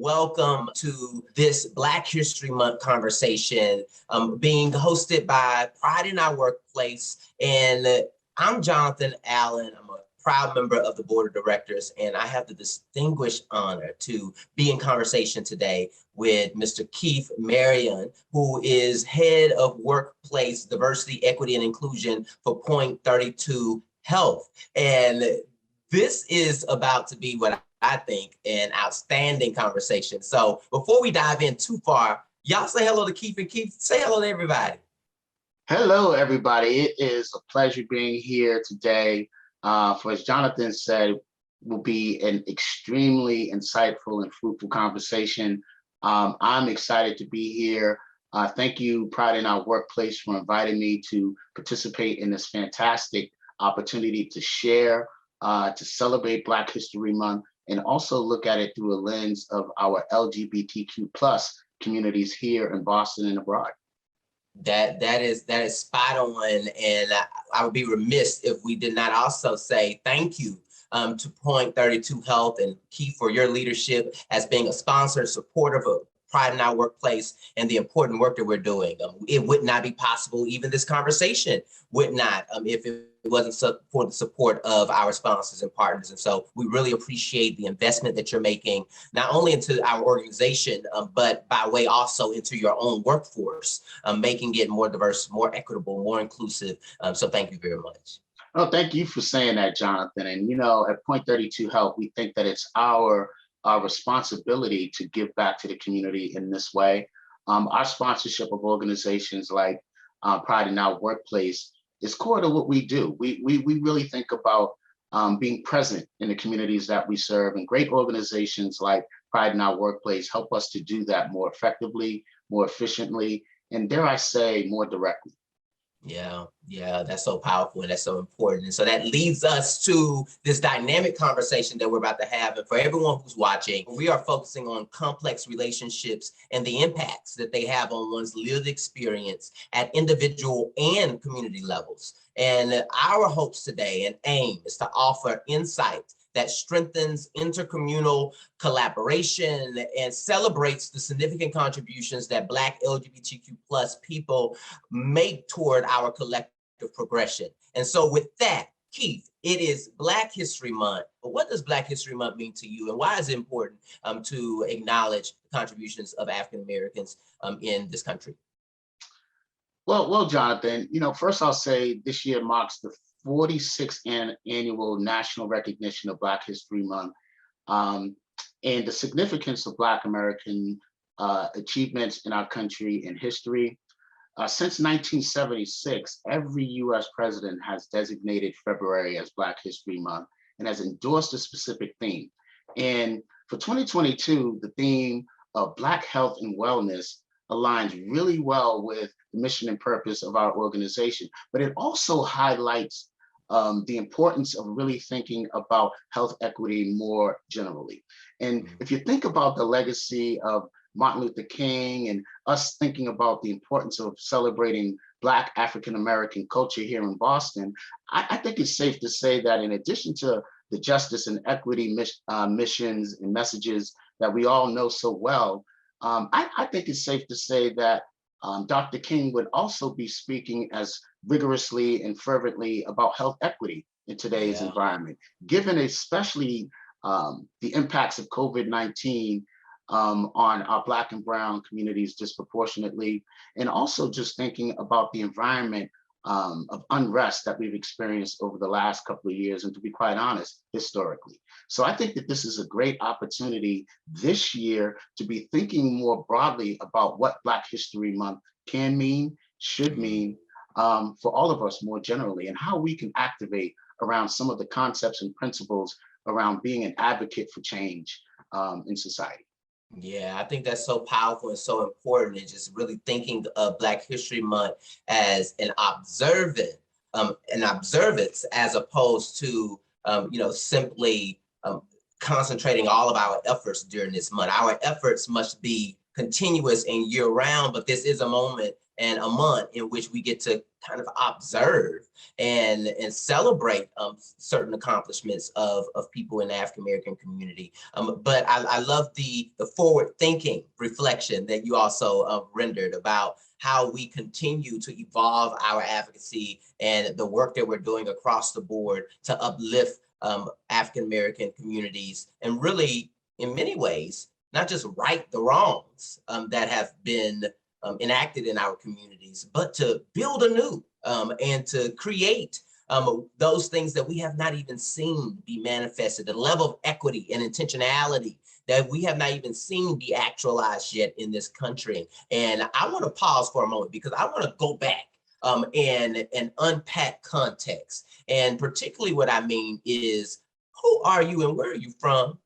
welcome to this Black History Month conversation being hosted by Pride in Our Workplace. And I'm Jonathan Allen. I'm a proud member of the board of directors, and I have the distinguished honor to be in conversation today with Mr. Keith Marion, who is head of workplace diversity, equity, and inclusion for Point 32 Health. And this is about to be what I think an outstanding conversation. So before we dive in too far, y'all say hello to Keith, and Keith, say hello to everybody. Hello, everybody. It is a pleasure being here today. For as Jonathan said, will be an extremely insightful and fruitful conversation. I'm excited to be here. Thank you, Pride in Our Workplace, for inviting me to participate in this fantastic opportunity to share, to celebrate Black History Month, and also look at it through a lens of our LGBTQ plus communities here in Boston and abroad. That is spot on, and I would be remiss if we did not also say thank you to Point 32 Health and Keith for your leadership as being a sponsor, supporter of Pride in Our Workplace and the important work that we're doing. It would not be possible, even this conversation would not, if it wasn't for the support of our sponsors and partners. And so we really appreciate the investment that you're making, not only into our organization, but by way also into your own workforce, making it more diverse, more equitable, more inclusive. So thank you very much. Oh, thank you for saying that, Jonathan. And, you know, at Point 32 Health, we think that it's our responsibility to give back to the community in this way. Our sponsorship of organizations like Pride in Our Workplace is core to what we do. We really think about being present in the communities that we serve, and great organizations like Pride in Our Workplace help us to do that more effectively, more efficiently, and dare I say, more directly. Yeah, that's so powerful and that's so important. And so that leads us to this dynamic conversation that we're about to have. And for everyone who's watching, we are focusing on complex relationships and the impacts that they have on one's lived experience at individual and community levels. And our hopes today and aim is to offer insight that strengthens intercommunal collaboration and celebrates the significant contributions that Black LGBTQ plus people make toward our collective progression. And so with that, Keith, it is Black History Month, but what does Black History Month mean to you, and why is it important to acknowledge the contributions of African Americans in this country? Well, Jonathan, you know, first I'll say this year marks the 46th annual national recognition of Black History Month, and the significance of Black American achievements in our country and history. Since 1976, every US president has designated February as Black History Month and has endorsed a specific theme. And for 2022, the theme of Black health and wellness aligns really well with the mission and purpose of our organization, but it also highlights the importance of really thinking about health equity more generally. And if you think about the legacy of Martin Luther King and us thinking about the importance of celebrating Black African-American culture here in Boston, I think it's safe to say that in addition to the justice and equity missions and messages that we all know so well, I think it's safe to say that Dr. King would also be speaking as vigorously and fervently about health equity in today's environment, given especially the impacts of COVID-19 on our Black and Brown communities disproportionately, and also just thinking about the environment of unrest that we've experienced over the last couple of years, and to be quite honest, historically. So I think that this is a great opportunity this year to be thinking more broadly about what Black History Month can mean, should mean for all of us more generally, and how we can activate around some of the concepts and principles around being an advocate for change in society. Yeah, I think that's so powerful and so important, and just really thinking of Black History Month as an observance as opposed to simply concentrating all of our efforts during this month. Our efforts must be continuous and year round, but this is a moment and a month in which we get to kind of observe and celebrate certain accomplishments of people in the African American community. But I love the forward thinking reflection that you also rendered about how we continue to evolve our advocacy and the work that we're doing across the board to uplift African American communities, and really, in many ways, not just right the wrongs that have been enacted in our communities, but to build anew and to create those things that we have not even seen be manifested, the level of equity and intentionality that we have not even seen be actualized yet in this country. And I want to pause for a moment because I want to go back and unpack context. And particularly what I mean is, who are you and where are you from?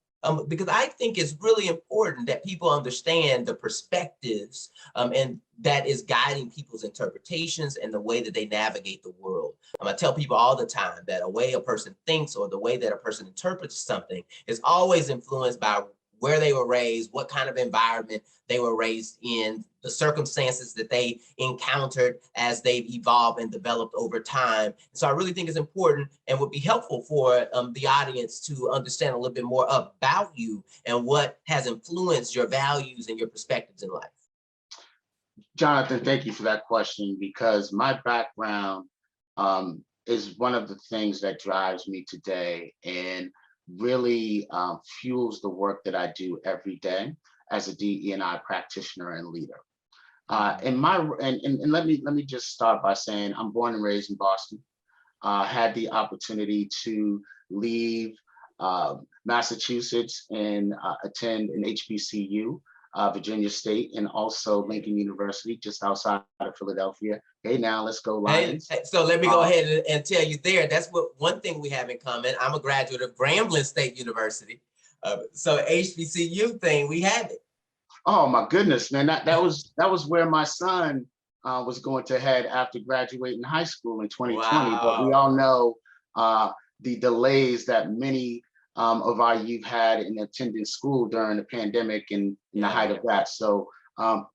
Because I think it's really important that people understand the perspectives and that is guiding people's interpretations and the way that they navigate the world. I tell people all the time that a way a person thinks or the way that a person interprets something is always influenced by where they were raised, what kind of environment they were raised in, the circumstances that they encountered as they've evolved and developed over time. So I really think it's important and would be helpful for the audience to understand a little bit more about you and what has influenced your values and your perspectives in life. Jonathan, thank you for that question, because my background is one of the things that drives me today and really fuels the work that I do every day as a DE&I practitioner and leader. And let me just start by saying I'm born and raised in Boston. Had the opportunity to leave Massachusetts and attend an HBCU, Virginia State, and also Lincoln University, just outside of Philadelphia. Hey, now let's go Lions. Hey, so let me go ahead and tell you there, that's what one thing we have in common. I'm a graduate of Grambling State University. So HBCU thing, we have it. Oh my goodness, man, that was where my son was going to head after graduating high school in 2020. Wow. But we all know the delays that many of our youth had in attending school during the pandemic and in the height of that. So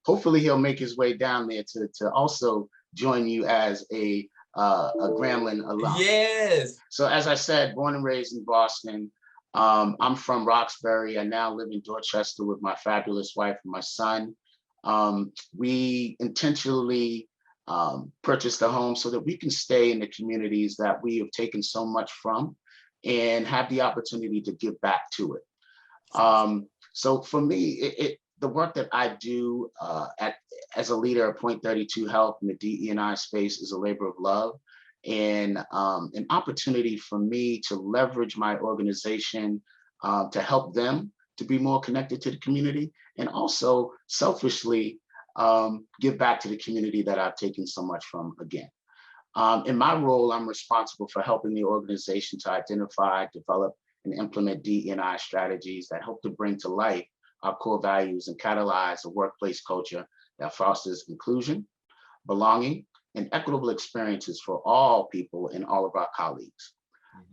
hopefully he'll make his way down there to also join you as a Grambling alum. Yes. So as I said, born and raised in Boston. I'm from Roxbury. I now live in Dorchester with my fabulous wife and my son. We intentionally purchased a home so that we can stay in the communities that we have taken so much from and have the opportunity to give back to it. So for me, the work that I do as a leader at Point 32 Health in the DE&I space is a labor of love and an opportunity for me to leverage my organization to help them to be more connected to the community and also selfishly give back to the community that I've taken so much from again. In my role, I'm responsible for helping the organization to identify, develop, and implement DE&I strategies that help to bring to life our core values and catalyze a workplace culture that fosters inclusion, belonging, and equitable experiences for all people and all of our colleagues.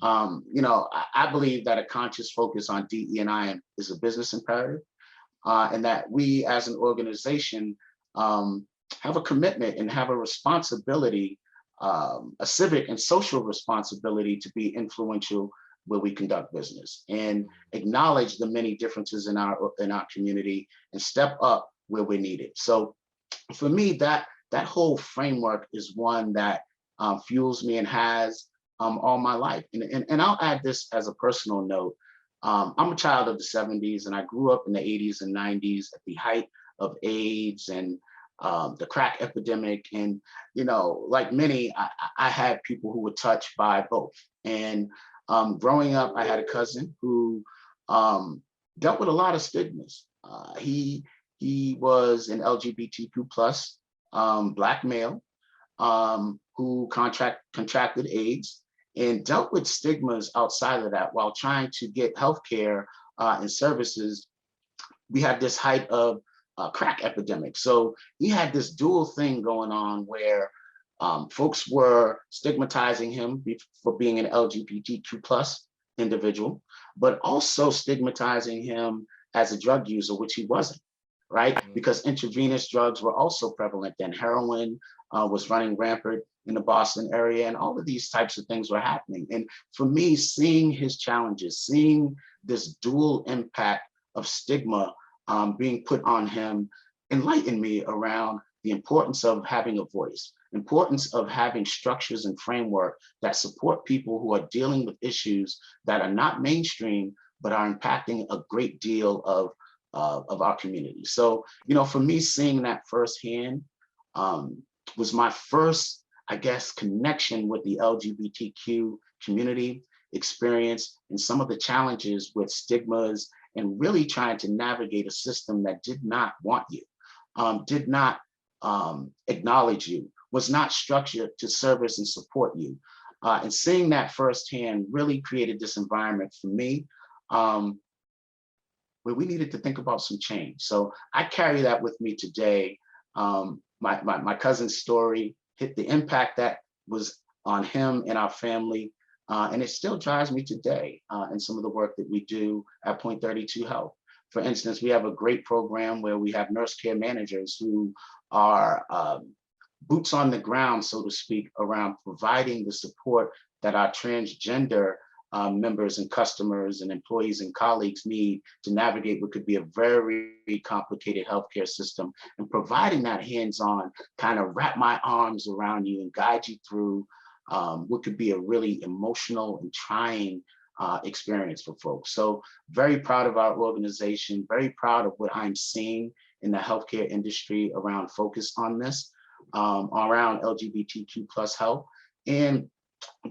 I believe that a conscious focus on DE&I is a business imperative, and that we as an organization have a commitment and have a responsibility, a civic and social responsibility to be influential where we conduct business and acknowledge the many differences in our community and step up where we're needed. So for me, that whole framework is one that fuels me and has all my life. And I'll add this as a personal note. I'm a child of the 70s and I grew up in the 80s and 90s at the height of AIDS and the crack epidemic. And, like many, I had people who were touched by both. And growing up, I had a cousin who dealt with a lot of stigmas. He was an LGBTQ plus Black male who contracted AIDS and dealt with stigmas outside of that while trying to get healthcare and services. We had this height of crack epidemic. So he had this dual thing going on where folks were stigmatizing him for being an LGBTQ plus individual, but also stigmatizing him as a drug user, which he wasn't. right? Because intravenous drugs were also prevalent then. Heroin was running rampant in the Boston area, and all of these types of things were happening. And for me, seeing his challenges, seeing this dual impact of stigma being put on him, enlightened me around the importance of having a voice, importance of having structures and framework that support people who are dealing with issues that are not mainstream, but are impacting a great deal of our community. So, you know, for me, seeing that firsthand was my first, I guess, connection with the LGBTQ community experience and some of the challenges with stigmas and really trying to navigate a system that did not want you, did not acknowledge you, was not structured to service and support you. And seeing that firsthand really created this environment for me where we needed to think about some change. So I carry that with me today. My cousin's story, hit the impact that was on him and our family, and it still drives me today in some of the work that we do at Point 32 Health. For instance, we have a great program where we have nurse care managers who are boots on the ground, so to speak, around providing the support that our transgender members and customers and employees and colleagues need to navigate what could be a very complicated healthcare system, and providing that hands-on kind of wrap my arms around you and guide you through what could be a really emotional and trying experience for folks. So very proud of our organization, very proud of what I'm seeing in the healthcare industry around focus on this, around LGBTQ plus health, and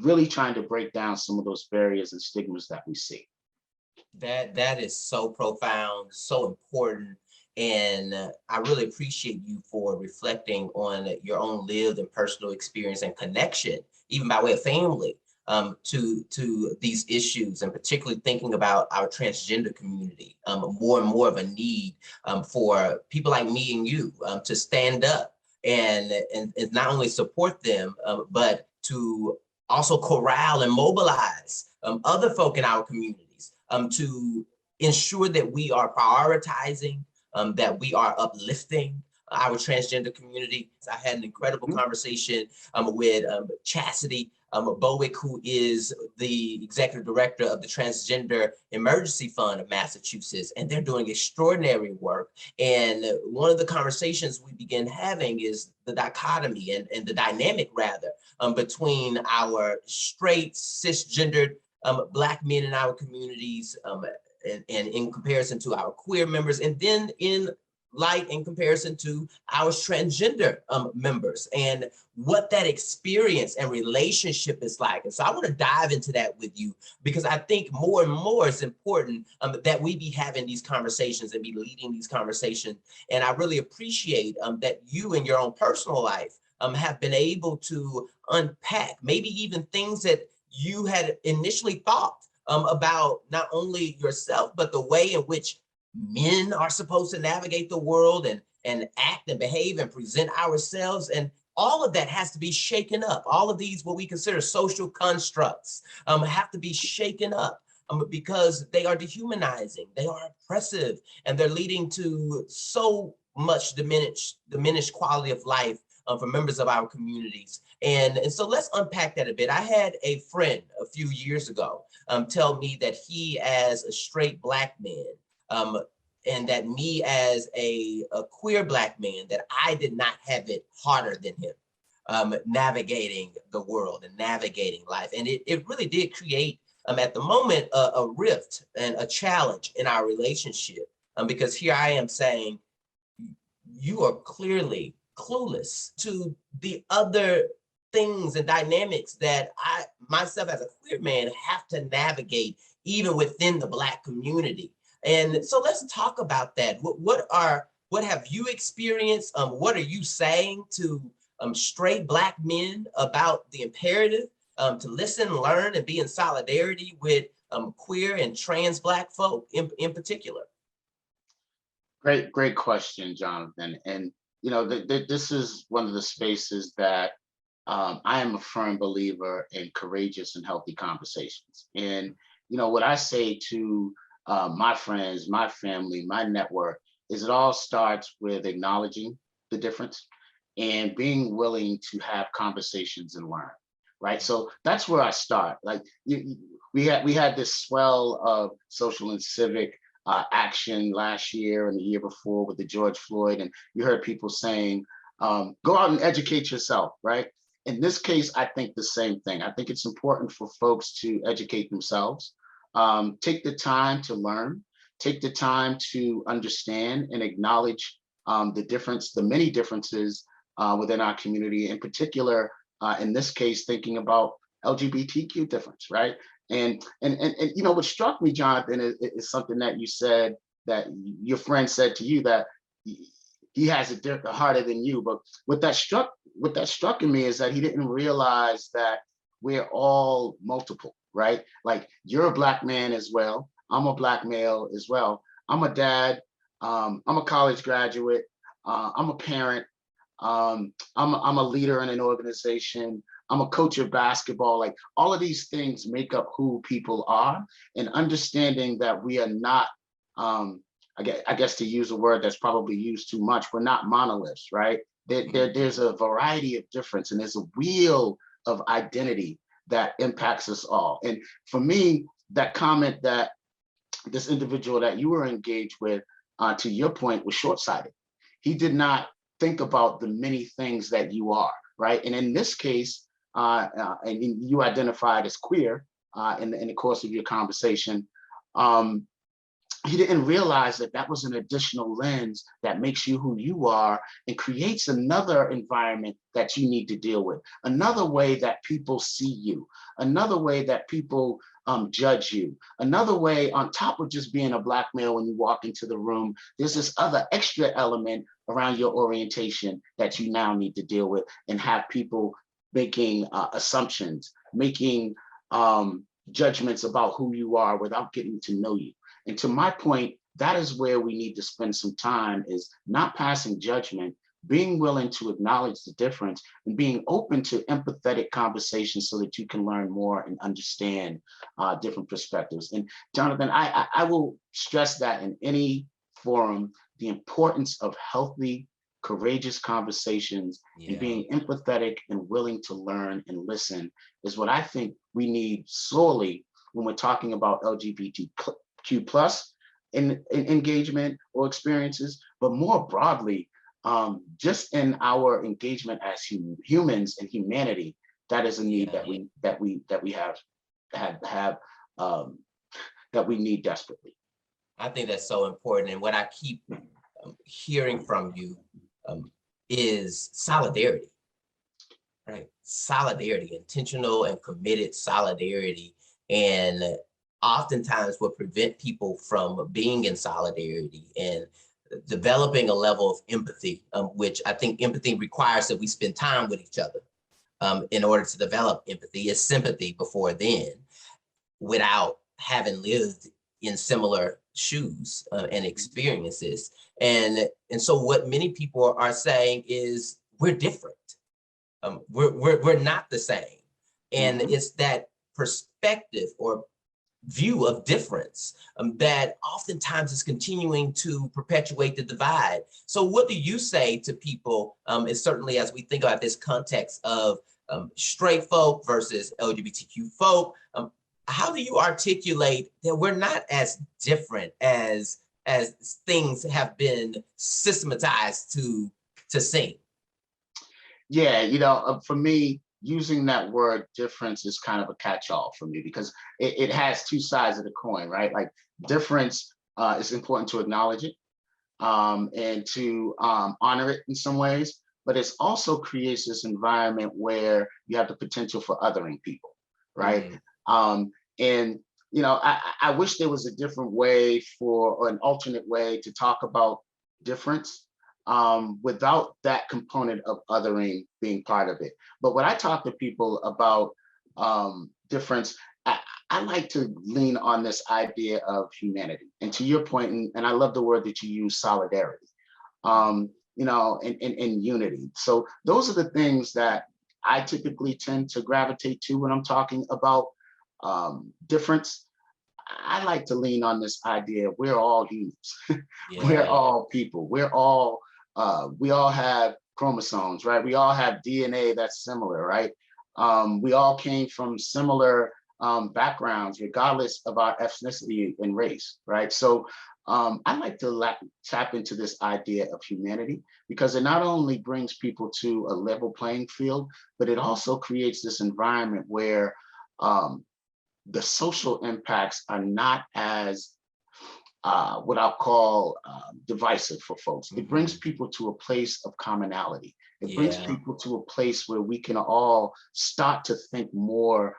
really trying to break down some of those barriers and stigmas that we see. That is so profound, so important. And I really appreciate you for reflecting on your own lived and personal experience and connection, even by way of family, to these issues, and particularly thinking about our transgender community, more and more of a need for people like me and you to stand up and not only support them, but to also corral and mobilize other folk in our communities to ensure that we are prioritizing, that we are uplifting our transgender community. I had an incredible conversation with Chastity Bowick, who is the executive director of the Transgender Emergency Fund of Massachusetts, and they're doing extraordinary work. And one of the conversations we began having is the dichotomy and the dynamic, rather, between our straight, cisgendered Black men in our communities, and in comparison to our queer members, and then in light in comparison to our transgender members, and what that experience and relationship is like. And so I want to dive into that with you, because I think more and more it's important that we be having these conversations and be leading these conversations. And I really appreciate that you in your own personal life have been able to unpack maybe even things that you had initially thought about not only yourself, but the way in which men are supposed to navigate the world and act and behave and present ourselves. And all of that has to be shaken up. All of these, what we consider social constructs, have to be shaken up because they are dehumanizing, they are oppressive, and they're leading to so much diminished quality of life for members of our communities. And so let's unpack that a bit. I had a friend a few years ago tell me that he, as a straight Black man, and that me as a queer Black man, that I did not have it harder than him, navigating the world and navigating life. And it really did create, at the moment, a rift and a challenge in our relationship, because here I am saying, you are clearly clueless to the other things and dynamics that I myself as a queer man have to navigate even within the Black community. And so let's talk about that. What have you experienced? What are you saying to straight Black men about the imperative to listen, learn, and be in solidarity with queer and trans Black folk in particular? Great question, Jonathan. And you know, this is one of the spaces that I am a firm believer in courageous and healthy conversations. And you know, what I say to my friends, my family, my network is it all starts with acknowledging the difference and being willing to have conversations and learn, right? So that's where I start. Like we had this swell of social and civic action last year and the year before with the George Floyd, and you heard people saying, go out and educate yourself, right? In this case, I think the same thing. I think it's important for folks to educate themselves, take the time to learn, take the time to understand and acknowledge the difference, the many differences within our community, in particular, in this case, thinking about LGBTQ difference, right? And you know, what struck me, Jonathan, is something that you said, that your friend said to you, that he has it harder than you. But what that struck in me is that he didn't realize that we're all multiple, right? Like, you're a Black man as well. I'm a Black male as well. I'm a dad. I'm a college graduate. I'm a parent. I'm a leader in an organization. I'm a coach of basketball. Like, all of these things make up who people are, and understanding that we are not, I guess to use a word that's probably used too much, we're not monoliths, right? There's a variety of difference, and there's a wheel of identity that impacts us all. And for me, that comment that this individual that you were engaged with, to your point, was short-sighted. He did not think about the many things that you are, right? And in this case, and you identified as queer in the course of your conversation, he didn't realize that that was an additional lens that makes you who you are and creates another environment that you need to deal with, another way that people see you, another way that people judge you, another way, on top of just being a Black male when you walk into the room, there's this other extra element around your orientation that you now need to deal with, and have people making assumptions, making judgments about who you are without getting to know you. And to my point, that is where we need to spend some time, is not passing judgment, being willing to acknowledge the difference, and being open to empathetic conversations so that you can learn more and understand different perspectives. And Jonathan, I will stress that in any forum, the importance of healthy, courageous conversations, and being empathetic and willing to learn and listen is what I think we need sorely when we're talking about LGBTQ plus in engagement or experiences, but more broadly, just in our engagement as humans and humanity. That is a need that we need desperately. I think that's so important. And what I keep hearing from you is solidarity, right? Solidarity, intentional and committed solidarity. And oftentimes what prevent people from being in solidarity and developing a level of empathy, which I think empathy requires that we spend time with each other in order to develop empathy, is sympathy before then, without having lived in similar shoes and experiences. And so what many people are saying is, we're different. We're not the same. And it's that perspective or view of difference that oftentimes is continuing to perpetuate the divide. So what do you say to people, and certainly as we think about this context of straight folk versus LGBTQ folk, how do you articulate that we're not as different as things have been systematized to seem? Yeah, you know, for me, using that word difference is kind of a catch-all for me, because it has two sides of the coin, right? Like, difference is important to acknowledge it and to honor it in some ways, but it also creates this environment where you have the potential for othering people, right? And you know, I wish there was a different way or an alternate way to talk about difference without that component of othering being part of it. But when I talk to people about difference, I like to lean on this idea of humanity. And to your point, and I love the word that you use, solidarity, you know, and unity. So those are the things that I typically tend to gravitate to when I'm talking about difference. I like to lean on this idea of we're all humans. We're Yeah. all people. We all have chromosomes, right? We all have DNA that's similar, right? We all came from similar backgrounds, regardless of our ethnicity and race, right? So I like to tap into this idea of humanity because it not only brings people to a level playing field, but it also creates this environment where um, the social impacts are not as what I'll call divisive for folks. It brings Mhm. people to a place of commonality. It brings Yeah. people to a place where we can all start to think more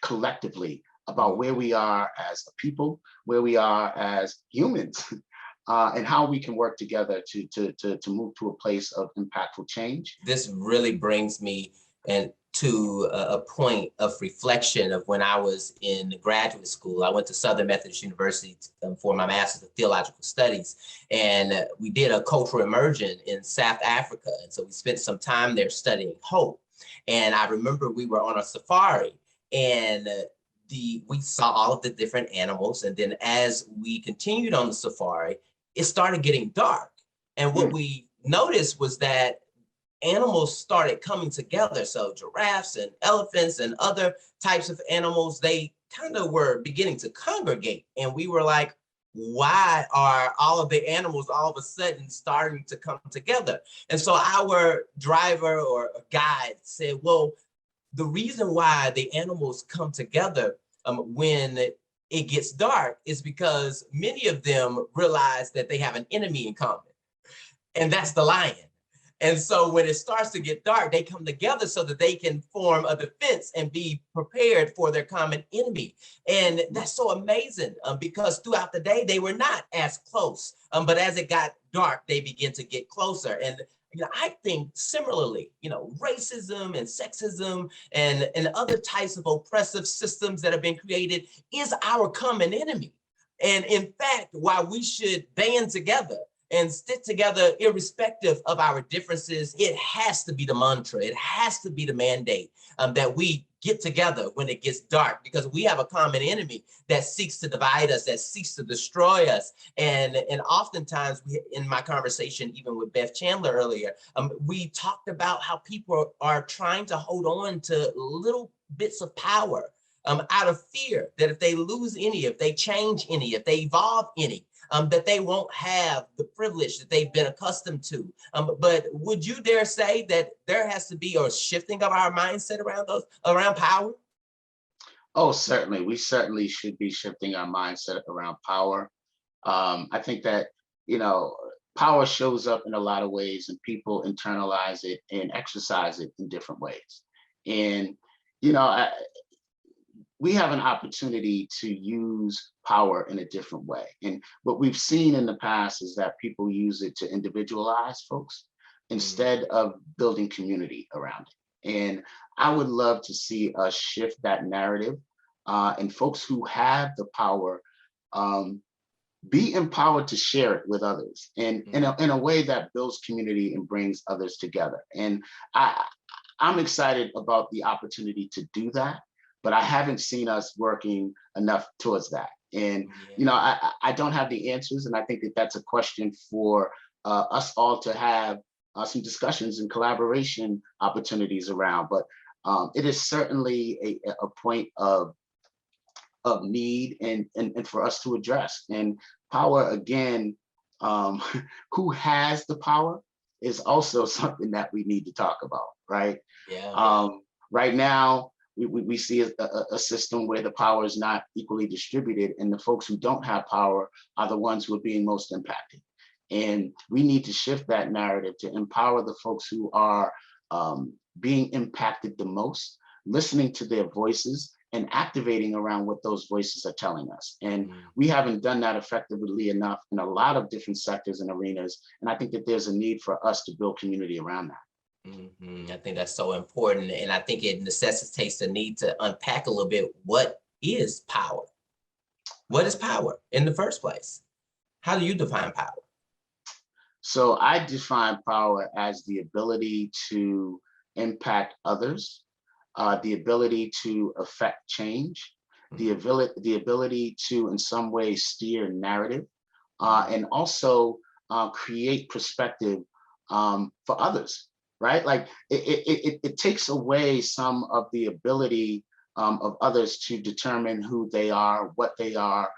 collectively about where Mhm. we are as a people, where we are as humans, and how we can work together to move to a place of impactful change. This really brings me and to a point of reflection of when I was in graduate school. I went to Southern Methodist University for my master's of theological studies, and we did a cultural immersion in South Africa. And so we spent some time there studying hope. And I remember we were on a safari, and we saw all of the different animals. And then as we continued on the safari, it started getting dark. And what Mm, we noticed was that animals started coming together. So giraffes and elephants and other types of animals, they kind of were beginning to congregate. And we were like, why are all of the animals all of a sudden starting to come together? And so our driver or guide said, well, the reason why the animals come together when it gets dark is because many of them realize that they have an enemy in common, and that's the lion. And so when it starts to get dark, they come together so that they can form a defense and be prepared for their common enemy. And that's so amazing because throughout the day, they were not as close. But as it got dark, they began to get closer. And I think similarly, racism and sexism and other types of oppressive systems that have been created is our common enemy. And in fact, why we should band together and stick together irrespective of our differences, it has to be the mantra. It has to be the mandate that we get together when it gets dark, because we have a common enemy that seeks to divide us, that seeks to destroy us. And oftentimes in my conversation, even with Beth Chandler earlier, we talked about how people are trying to hold on to little bits of power out of fear that if they lose any, if they change any, if they evolve any, that they won't have the privilege that they've been accustomed to. But would you dare say that there has to be a shifting of our mindset around power? oh, certainly. We certainly should be shifting our mindset around power. I think that, you know, power shows up in a lot of ways and people internalize it and exercise it in different ways. And, you know, we have an opportunity to use power in a different way. And what we've seen in the past is that people use it to individualize folks Mm, instead of building community around it. And I would love to see us shift that narrative and folks who have the power um, be empowered to share it with others and mm, in a way that builds community and brings others together. And I, I'm excited about the opportunity to do that, but I haven't seen us working enough towards that. And you know, yeah. I don't have the answers, and I think that that's a question for us all to have some discussions and collaboration opportunities around. But it is certainly a point of need and for us to address. And power, again, um, who has the power is also something that we need to talk about, right? Yeah. Right now, we see a system where the power is not equally distributed, and the folks who don't have power are the ones who are being most impacted. And we need to shift that narrative to empower the folks who are being impacted the most, listening to their voices and activating around what those voices are telling us. And Mm. we haven't done that effectively enough in a lot of different sectors and arenas. And I think that there's a need for us to build community around that. I think that's so important. And I think it necessitates the need to unpack a little bit, what is power? What is power in the first place? How do you define power? So I define power as the ability to impact others, the ability to affect change, the ability to, in some way, steer narrative, and also create perspective for others, right? Like it takes away some of the ability of others to determine who they are, what they are,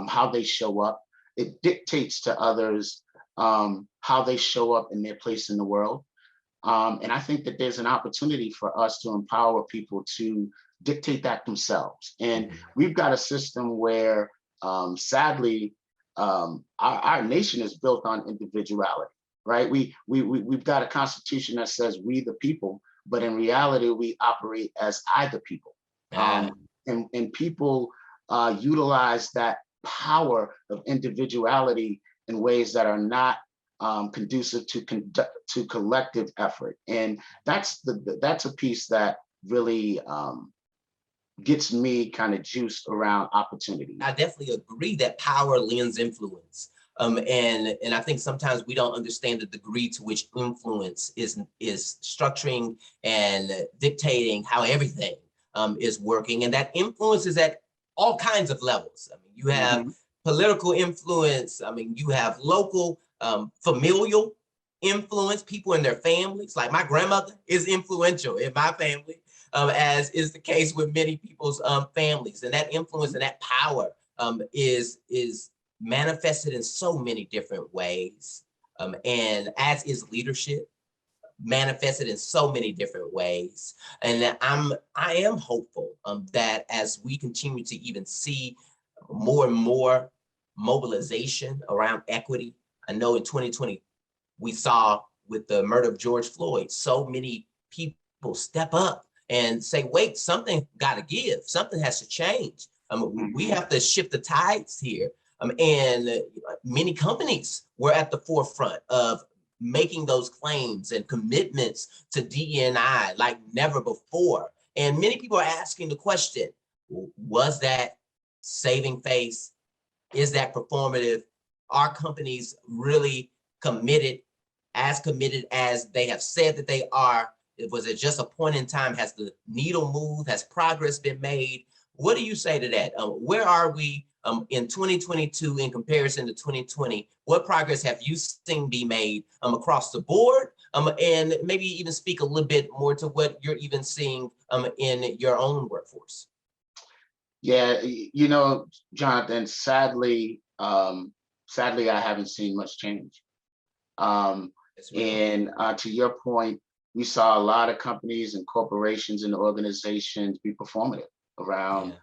how they show up. It dictates to others how they show up in their place in the world. And I think that there's an opportunity for us to empower people to dictate that themselves. And we've got a system where, sadly, our nation is built on individuality, right? We've got a constitution that says we the people, but in reality, we operate as I the people. And people utilize that power of individuality in ways that are not conducive to collective effort. And that's a piece that really gets me kind of juiced around opportunity. I definitely agree that power lends influence. And I think sometimes we don't understand the degree to which influence is structuring and dictating how everything is working. And that influence is at all kinds of levels. I mean, you have political influence. I mean, you have local familial influence, people in their families. Like my grandmother is influential in my family, as is the case with many people's families. And that influence and that power is manifested in so many different ways. And as is leadership, manifested in so many different ways. And I am hopeful that as we continue to even see more and more mobilization around equity. I know in 2020, we saw with the murder of George Floyd, so many people step up and say, wait, something got to give. Something has to change. We have to shift the tides here. And many companies were at the forefront of making those claims and commitments to DE&I like never before. And many people are asking the question, was that saving face? Is that performative? Are companies really committed as they have said that they are? Was it just a point in time? Has the needle moved? Has progress been made? What do you say to that? Where are we in 2022 in comparison to 2020? What progress have you seen be made across the board? And maybe even speak a little bit more to what you're even seeing in your own workforce. Yeah, Jonathan, sadly, I haven't seen much change. And to your point, we saw a lot of companies and corporations and organizations be performative around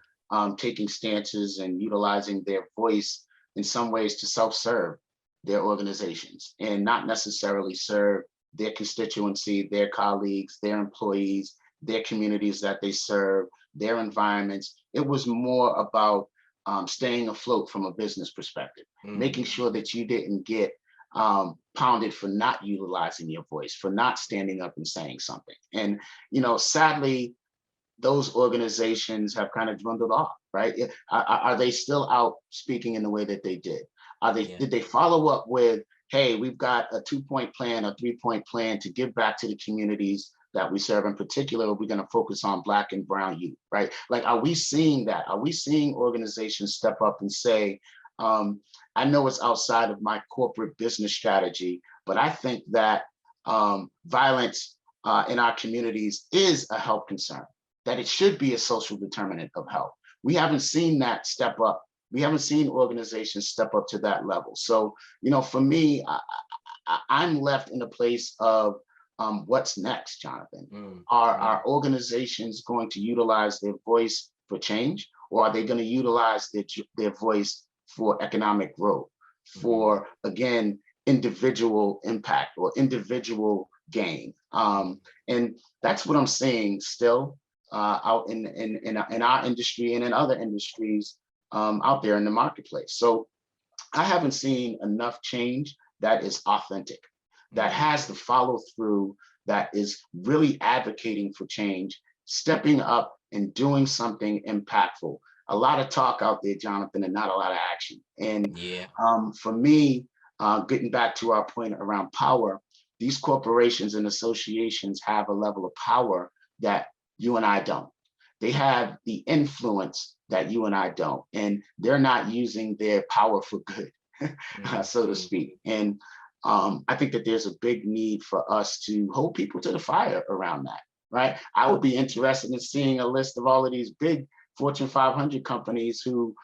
taking stances and utilizing their voice in some ways to self-serve their organizations and not necessarily serve their constituency, their colleagues, their employees, their communities that they serve, their environments. It was more about staying afloat from a business perspective, making sure that you didn't get pounded for not utilizing your voice, for not standing up and saying something. And, sadly, those organizations have kind of dwindled off, right? Are they still out speaking in the way that they did? Did they follow up with, hey, we've got a 2-point plan, a 3-point plan to give back to the communities that we serve? In particular, we're going to focus on Black and Brown youth, right? Like, are we seeing that? Are we seeing organizations step up and say, I know it's outside of my corporate business strategy, but I think that violence in our communities is a health concern, that it should be a social determinant of health. We haven't seen that step up. We haven't seen organizations step up to that level. So, for me, I'm left in a place of what's next, Jonathan? Are organizations going to utilize their voice for change, or are they going to utilize their voice for economic growth, for, again, individual impact or individual gain? And that's what I'm seeing still out in our industry and in other industries out there in the marketplace. So I haven't seen enough change that is authentic, that has the follow through, that is really advocating for change, stepping up and doing something impactful. A lot of talk out there, Jonathan, and not a lot of action. And for me, getting back to our point around power, these corporations and associations have a level of power that you and I don't. They have the influence that you and I don't, and they're not using their power for good, so to speak. And I think that there's a big need for us to hold people to the fire around that, right? I would be interested in seeing a list of all of these big Fortune 500 companies who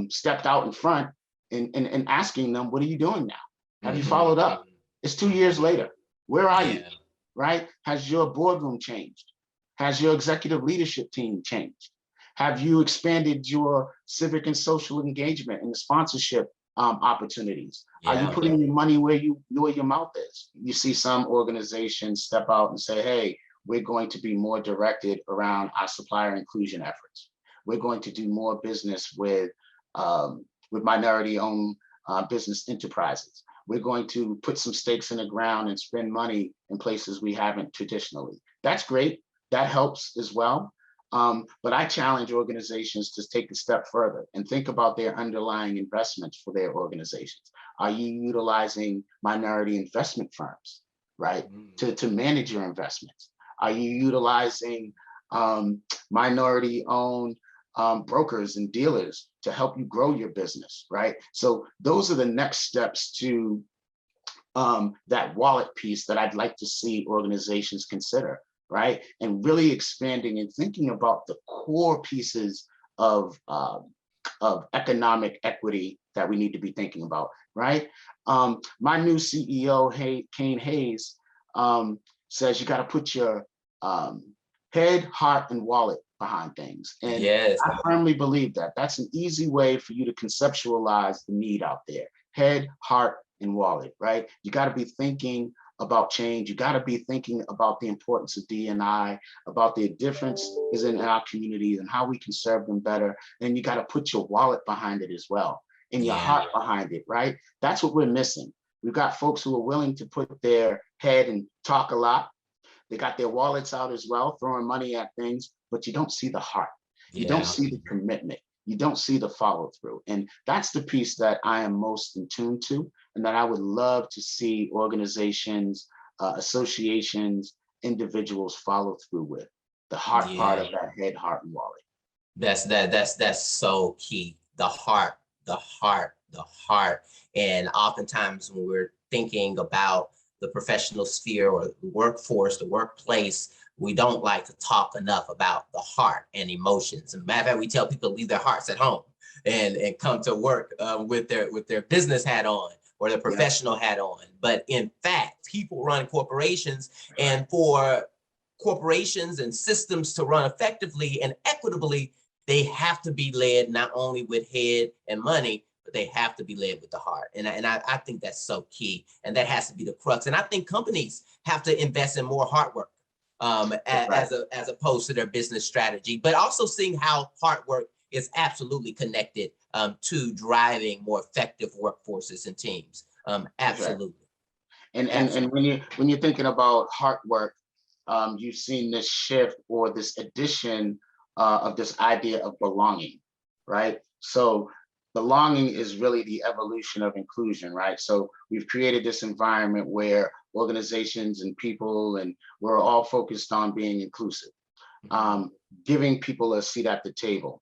stepped out in front and asking them, what are you doing now? Have you followed up? It's 2 years later. Where are you? Right? Has your boardroom changed? Has your executive leadership team changed? Have you expanded your civic and social engagement and the sponsorship opportunities? Are you putting your money where your mouth is? You see some organizations step out and say, hey, we're going to be more directed around our supplier inclusion efforts. We're going to do more business with minority-owned business enterprises. We're going to put some stakes in the ground and spend money in places we haven't traditionally. That's great. That helps as well. But I challenge organizations to take a step further and think about their underlying investments for their organizations. Are you utilizing minority investment firms, right, to manage your investments? Are you utilizing minority-owned brokers and dealers to help you grow your business, right? So those are the next steps to that wallet piece that I'd like to see organizations consider, right? And really expanding and thinking about the core pieces of economic equity that we need to be thinking about, right? My new CEO, Kane Hayes, says you got to put your head, heart, and wallet behind things. And I firmly believe that. That's an easy way for you to conceptualize the need out there. Head, heart, and wallet, right? You got to be thinking about change. You got to be thinking about the importance of D&I, about the difference is in our communities and how we can serve them better. And you got to put your wallet behind it as well, and your heart behind it, right? That's what we're missing. We've got folks who are willing to put their head and talk a lot. They got their wallets out as well, throwing money at things, but you don't see the heart. You don't see the commitment. You don't see the follow through. And that's the piece that I am most in tune to, and that I would love to see organizations, associations, individuals follow through with. The heart part of that head, heart, and wallet. That's so key. The heart, the heart, the heart. And oftentimes when we're thinking about the professional sphere or the workforce, the workplace, we don't like to talk enough about the heart and emotions. As a matter of fact, we tell people to leave their hearts at home and come to work with their business hat on or their professional hat on. But in fact, people run corporations, and for corporations and systems to run effectively and equitably, they have to be led not only with head and money, but they have to be led with the heart. And I think that's so key. And that has to be the crux. And I think companies have to invest in more hard work as opposed to their business strategy, but also seeing how hard work is absolutely connected to driving more effective workforces and teams. Absolutely. And when you're thinking about hard work, you've seen this shift or this addition of this idea of belonging, right? So belonging is really the evolution of inclusion, right? So we've created this environment where organizations and people, and we're all focused on being inclusive, giving people a seat at the table,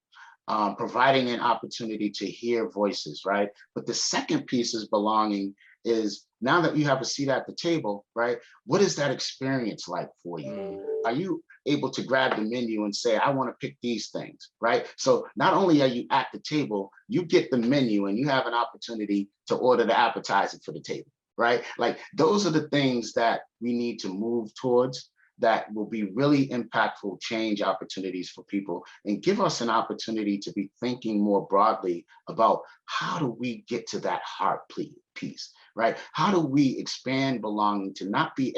providing an opportunity to hear voices, right? But the second piece is belonging is, now that you have a seat at the table, right? What is that experience like for you? Are you able to grab the menu and say, I want to pick these things, right? So not only are you at the table, you get the menu and you have an opportunity to order the appetizer for the table, right? Like, those are the things that we need to move towards, that will be really impactful change opportunities for people and give us an opportunity to be thinking more broadly about how do we get to that heart piece, right? How do we expand belonging to not be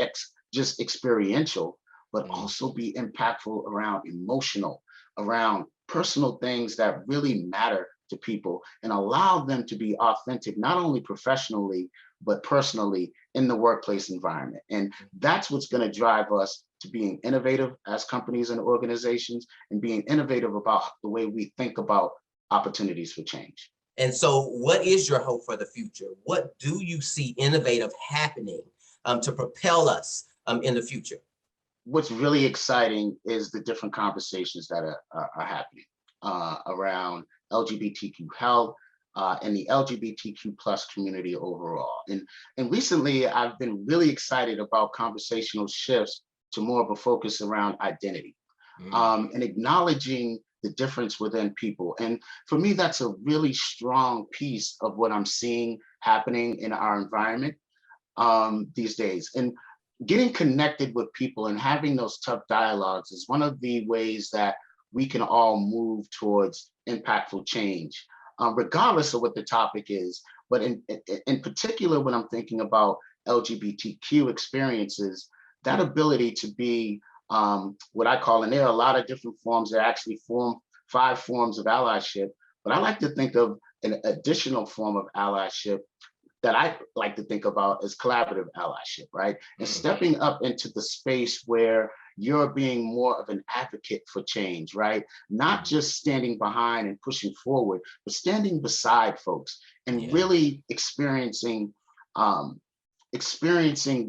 just experiential, but also be impactful around emotional, around personal things that really matter to people, and allow them to be authentic, not only professionally, but personally in the workplace environment. And that's what's going to drive us to being innovative as companies and organizations, and being innovative about the way we think about opportunities for change. And so what is your hope for the future? What do you see innovative happening to propel us in the future? what's really exciting is the different conversations that are happening around LGBTQ health and the LGBTQ plus community overall. And recently, I've been really excited about conversational shifts to more of a focus around identity and acknowledging the difference within people. And for me, that's a really strong piece of what I'm seeing happening in our environment these days. And getting connected with people and having those tough dialogues is one of the ways that we can all move towards impactful change, regardless of what the topic is. But in particular, when I'm thinking about LGBTQ experiences, that ability to be what I call, and there are a lot of different forms, there are actually 5 forms of allyship, but I like to think of an additional form of allyship that I like to think about as collaborative allyship, right? And stepping up into the space where you're being more of an advocate for change, right? Not just standing behind and pushing forward, but standing beside folks and really experiencing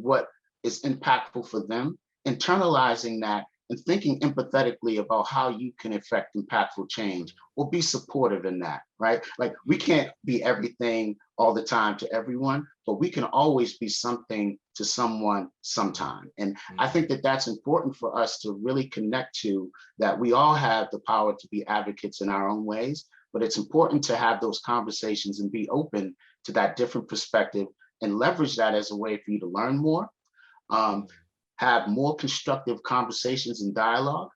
what is impactful for them, internalizing that and thinking empathetically about how you can affect impactful change or be supportive in that, right? Like we can't be everything all the time to everyone, but we can always be something to someone sometime. And I think that that's important for us to really connect to, that we all have the power to be advocates in our own ways, but it's important to have those conversations and be open to that different perspective and leverage that as a way for you to learn more, have more constructive conversations and dialogue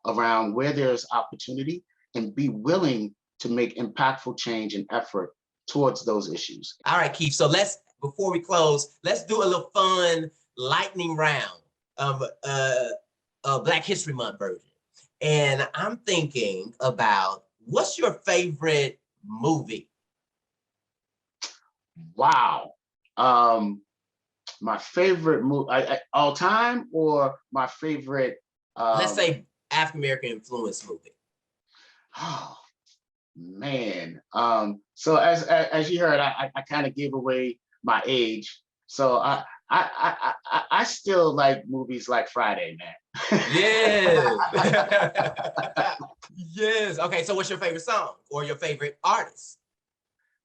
around where there's opportunity, and be willing to make impactful change and effort towards those issues. All right, Keith. So before we close, let's do a little fun lightning round of Black History Month version. And I'm thinking about, what's your favorite movie? Wow. My favorite movie all time, or my favorite? Let's say African-American influence movie. Oh man. So as you heard, I kind of gave away my age. So I still like movies like Friday, man. Yes. Yes. Okay. So what's your favorite song or your favorite artist?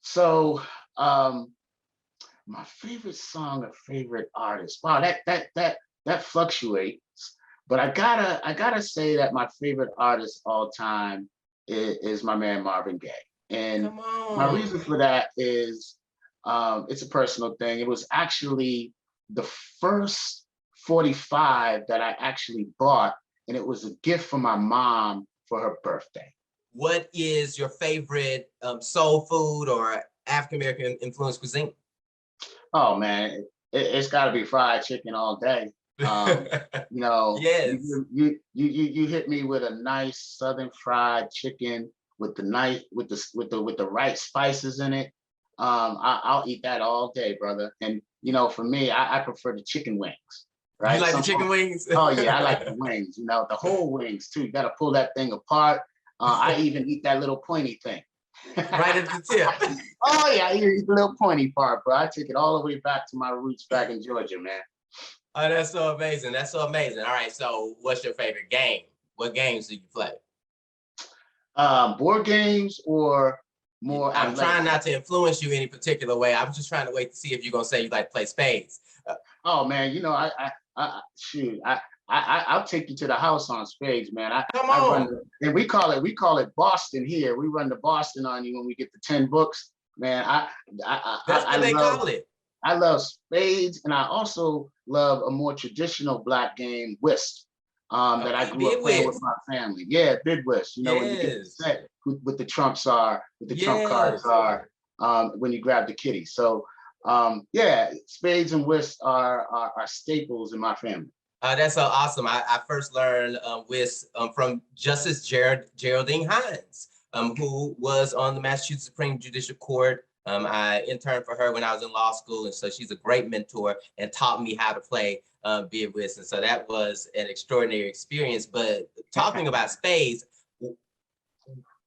So my favorite song or favorite artist. Wow, that fluctuates. But I gotta say that my favorite artist all time is my man Marvin Gaye. And my reason for that is it's a personal thing. It was actually the first 45 that I actually bought, and it was a gift from my mom for her birthday. What is your favorite soul food or African-American influenced cuisine? Oh man, it's got to be fried chicken all day. Yes. You hit me with a nice Southern fried chicken with the right spices in it. I'll eat that all day, brother. And for me, I prefer the chicken wings. Right? You like the chicken wings? Oh yeah, I like the wings. The whole wings too. You got to pull that thing apart. I even eat that little pointy thing. Right at the tip. Oh yeah, I eat the little pointy part, bro. I take it all the way back to my roots back in Georgia, man. Oh, that's so amazing. That's so amazing. All right, so what's your favorite game? What games do you play? Board games or more? I'm trying not to influence you any particular way. I'm just trying to wait to see if you're gonna say you like to play spades. Oh man, I'll take you to the house on spades, man. Come on. And we call it Boston here. We run the Boston on you when we get the 10 books, man. That's what they call it. I love spades, and I also love a more traditional Black game, whist, that I grew up playing with my family. Yeah, bid whist. When you get set with the trumps are, with the trump cards are, when you grab the kitty. So yeah, spades and whist are staples in my family. That's so awesome. I first learned whist from Justice Geraldine Hines, who was on the Massachusetts Supreme Judicial Court. I interned for her when I was in law school, and so she's a great mentor and taught me how to play bid whist. And so that was an extraordinary experience. But talking about spades,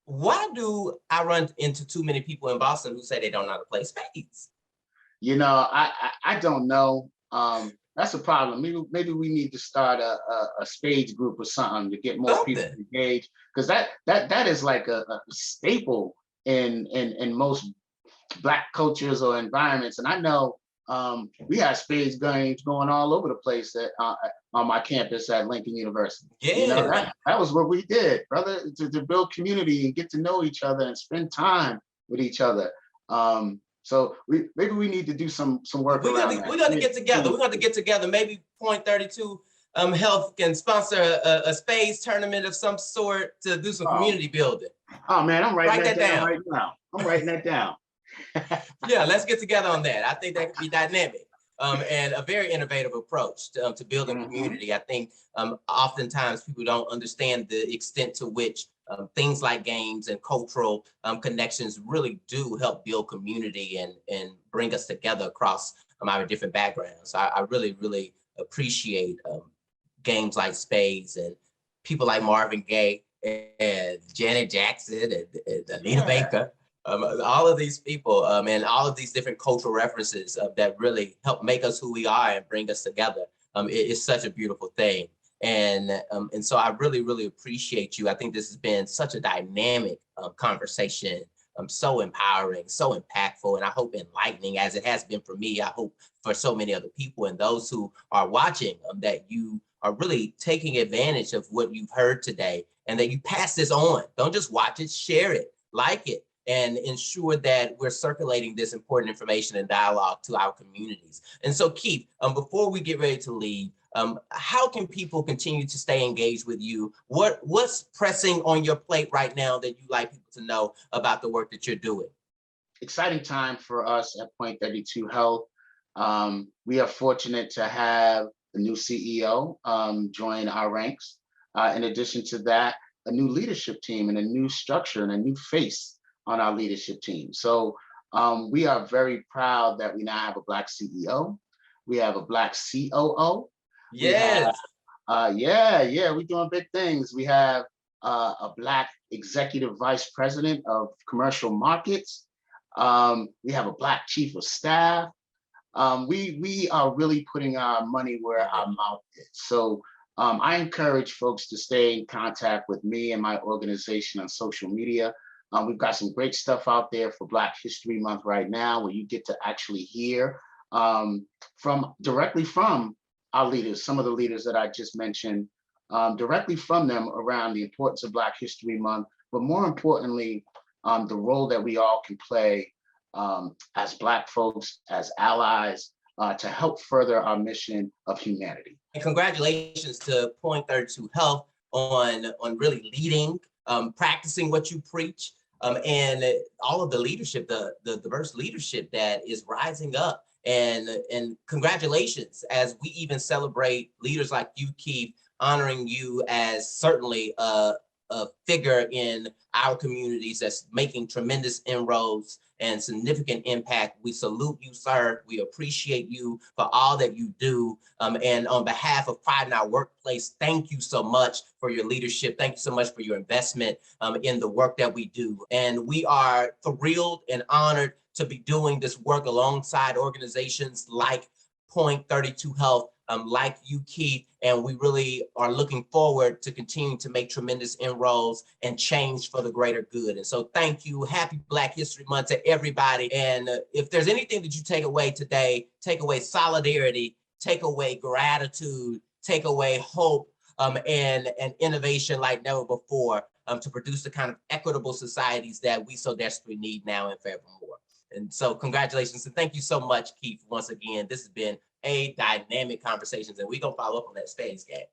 why do I run into too many people in Boston who say they don't know how to play spades? I don't know. That's a problem. Maybe we need to start a spades group or something to get more people Something. engaged, because that is like a staple in most Black cultures or environments. And I know we had spades games going all over the place on my campus at Lincoln University. You know, Yeah. that was what we did, brother, to build community and get to know each other and spend time with each other. So maybe we need to do some work around that. We're gonna get together. We're gonna get together. Maybe Point 32 Health can sponsor a spades tournament of some sort to do some Oh, community building. oh man, I'm writing Write that that down down. right now. I'm writing that down. Yeah, let's get together on that. I think that could be dynamic and a very innovative approach to building community. I think oftentimes people don't understand the extent to which things like games and cultural connections really do help build community and bring us together across our different backgrounds. So I really, really appreciate games like spades and people like Marvin Gaye and Janet Jackson and Anita Baker. All of these people and all of these different cultural references that really help make us who we are and bring us together. It's such a beautiful thing. And so I really, really appreciate you. I think this has been such a dynamic conversation, so empowering, so impactful, and I hope enlightening as it has been for me. I hope for so many other people and those who are watching that you are really taking advantage of what you've heard today and that you pass this on. Don't just watch it, share it, like it, and ensure that we're circulating this important information and dialogue to our communities. And so Keith, before we get ready to leave, how can people continue to stay engaged with you? What's pressing on your plate right now that you'd like people to know about the work that you're doing? Exciting time for us at Point 32 Health. We are fortunate to have the new CEO join our ranks. In addition to that, a new leadership team and a new structure and a new face on our leadership team. So we are very proud that we now have a Black CEO. We have a Black COO. Yes. We're doing big things. We have a Black executive vice president of commercial markets. We have a Black chief of staff. We are really putting our money where our mouth is. So I encourage folks to stay in contact with me and my organization on social media. We've got some great stuff out there for Black History Month right now, where you get to actually hear directly from our leaders, some of the leaders that I just mentioned, directly from them around the importance of Black History Month, but more importantly, the role that we all can play as Black folks, as allies, to help further our mission of humanity. And congratulations to Point 32 Health on really leading, practicing what you preach, and all of the leadership, the diverse leadership that is rising up. And congratulations as we even celebrate leaders like you, Keith, honoring you as certainly a figure in our communities that's making tremendous inroads and significant impact. We salute you, sir. We appreciate you for all that you do. And on behalf of Pride in Our Workplace, thank you so much for your leadership. Thank you so much for your investment in the work that we do. And we are thrilled and honored to be doing this work alongside organizations like Point 32 Health, like you, Keith, and we really are looking forward to continuing to make tremendous inroads and change for the greater good. And so thank you. Happy Black History Month to everybody. And if there's anything that you take away today, take away solidarity, take away gratitude, take away hope, and innovation like never before to produce the kind of equitable societies that we so desperately need now and forevermore. And so congratulations and thank you so much, Keith, once again. This has been a dynamic conversation and we're going to follow up on that spades game.